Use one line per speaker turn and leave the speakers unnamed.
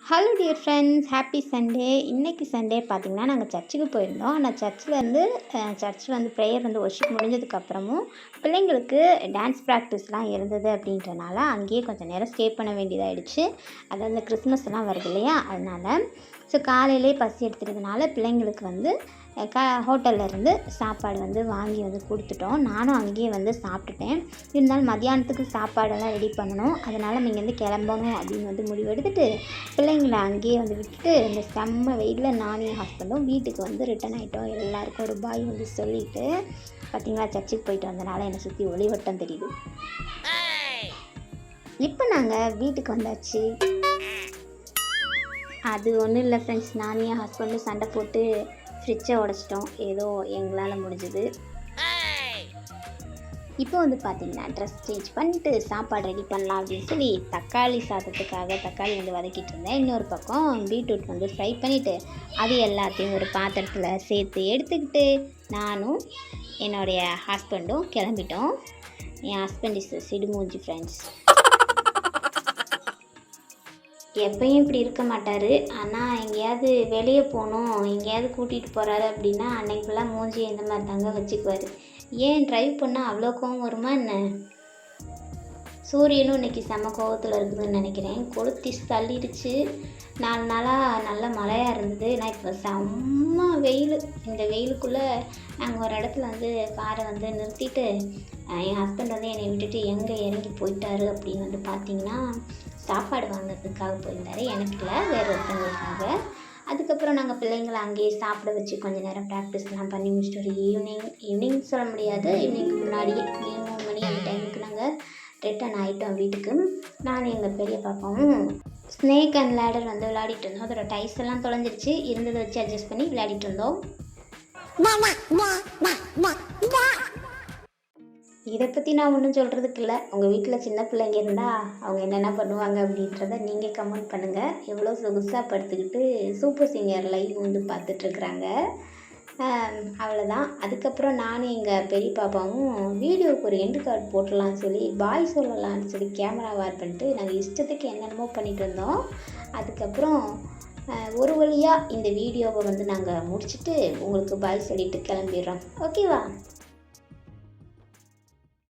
Hello dear friends, happy Sunday. இன்றைக்கி Sunday பார்த்திங்கன்னா நாங்கள் சர்ச்சுக்கு போயிருந்தோம். ஆனால் சர்ச்சில் வந்து ப்ரேயர் வந்து ஒர்ஷிப் முடிஞ்சதுக்கப்புறமும் பிள்ளைங்களுக்கு டான்ஸ் ப்ராக்டிஸ்லாம் இருந்தது அப்படின்றனால அங்கேயே கொஞ்சம் நேரம் ஸ்டே பண்ண வேண்டியதாகிடுச்சு. அதாவது இந்த கிறிஸ்மஸ்லாம் வருது இல்லையா, அதனால் ஸோ காலையிலே பசி எடுத்துறதுனால பிள்ளைங்களுக்கு வந்து ஹோட்டல்லேருந்து சாப்பாடு வந்து வாங்கி வந்து கொடுத்துட்டோம். நானும் அங்கேயே வந்து சாப்பிட்டுட்டேன். இருந்தாலும் மத்தியானத்துக்கு சாப்பாடெல்லாம் ரெடி பண்ணணும். அதனால் இங்கேருந்து கிளம்பணும் அப்படின்னு வந்து முடிவு எடுத்துகிட்டு பிள்ளைங்களை அங்கேயே வந்து விட்டுட்டு இந்த செம்ம வெயிலில் நானும் என் ஹஸ்பண்டும் வீட்டுக்கு வந்து ரிட்டன் ஆகிட்டோம். எல்லாருக்கும் ஒரு பாய் வந்து சொல்லிவிட்டு பார்த்திங்களா, சர்ச்சுக்கு போயிட்டு வந்தனால என்னை சுற்றி ஒளிவட்டம் தெரியுது. இப்போ நாங்கள் வீட்டுக்கு வந்தாச்சு. அது ஒன்றும் இல்லை ஃப்ரெண்ட்ஸ், நானும் என் ஹஸ்பண்டும் சண்டை போட்டு ஃப்ரிட்ஜை உடச்சிட்டோம். ஏதோ எங்களால் முடிஞ்சுது. இப்போ வந்து பார்த்திங்கன்னா ட்ரெஸ் சேஞ்ச் பண்ணிட்டு சாப்பாடு ரெடி பண்ணலாம் அப்படின்னு சொல்லி தக்காளி சாதத்துக்காக தக்காளி வந்து வதக்கிட்டு இருந்தேன். இன்னொரு பக்கம் பீட்ரூட் வந்து ஃப்ரை பண்ணிவிட்டு அது எல்லாத்தையும் ஒரு பாத்திரத்தில் சேர்த்து எடுத்துக்கிட்டு நானும் என்னுடைய ஹஸ்பண்டும் கிளம்பிட்டோம். என் ஹஸ்பண்ட் இஸ் சிடுமூஞ்சி ஃப்ரெண்ட்ஸ். எப்பயும் இப்படி இருக்க மாட்டார். ஆனால் எங்கேயாவது வெளியே போகணும், எங்கேயாவது கூட்டிகிட்டு போகிறாரு அப்படின்னா அன்னைக்கு ஃபுல்லாக மூஞ்சி இந்த மாதிரி தாங்க வச்சுக்குவார். ஏன் ட்ரைவ் பண்ணால் அவ்வளோ கோவம் வருமா என்ன? சூரியனும் இன்றைக்கி செம்ம கோவத்தில் இருக்குதுன்னு நினைக்கிறேன். கொளுத்தி தள்ளிடுச்சு. 4 நாளாக நல்ல மழையாக இருந்தது. நான் இப்போ செம்ம வெயில். இந்த வெயிலுக்குள்ளே நாங்கள் ஒரு இடத்துல வந்து காரை வந்து நிறுத்திட்டு என் ஹஸ்பண்ட் வந்து என்னை விட்டுட்டு எங்கே இறங்கி போயிட்டாரு அப்படின்னு வந்து பார்த்திங்கன்னா சாப்பாடு வாங்கிறதுக்காக போயிருந்தார். எனக்கு இல்லை, வேறு ஒருத்தவங்களுக்காக. அதுக்கப்புறம் நாங்கள் பிள்ளைங்களை அங்கேயே சாப்பிட வச்சு கொஞ்சம் நேரம் ப்ராக்டிஸ்லாம் பண்ணி முடிச்சுட்டு ஒரு ஈவினிங் சொல்ல முடியாது, ஈவினிங்க்கு முன்னாடியே 3 மணி அந்த டைமுக்கு நாங்கள் ரிட்டன் ஆகிட்டோம் வீட்டுக்கு. நான் எங்கள் பெரிய பாப்பாவும் ஸ்னேக் அண்ட் லேடர் வந்து விளையாடிட்டு இருந்தோம். அதோட டைஸ் எல்லாம் தொலைஞ்சிருச்சு. இருந்ததை வச்சு அட்ஜஸ்ட் பண்ணி விளையாடிட்டு இருந்தோம். இதை பற்றி நான் ஒன்றும் சொல்கிறதுக்கு இல்லை. உங்கள் வீட்டில் சின்ன பிள்ளைங்க இருந்தால் அவங்க என்னென்ன பண்ணுவாங்க அப்படின்றத நீங்கள் கமெண்ட் பண்ணுங்கள். எவ்வளோ சொகுசாக படுத்துக்கிட்டு சூப்பர் சீனியர் லைவ் வந்து பார்த்துட்ருக்குறாங்க. அவ்வளோதான். அதுக்கப்புறம் நானும் எங்கள் பெரிய பாப்பாவும் வீடியோவுக்கு ஒரு எண்டு கார்டு போட்டுடலான்னு சொல்லி பாய் சொல்லலான்னு சொல்லி கேமரா வார் பண்ணிட்டு நாங்கள் இஷ்டத்துக்கு என்னென்னமோ பண்ணிகிட்டு இருந்தோம். அதுக்கப்புறம் ஒரு வழியாக இந்த வீடியோவை வந்து நாங்கள் முடிச்சுட்டு உங்களுக்கு பாய் சொல்லிவிட்டு கிளம்பிடுறோம். ஓகேவா?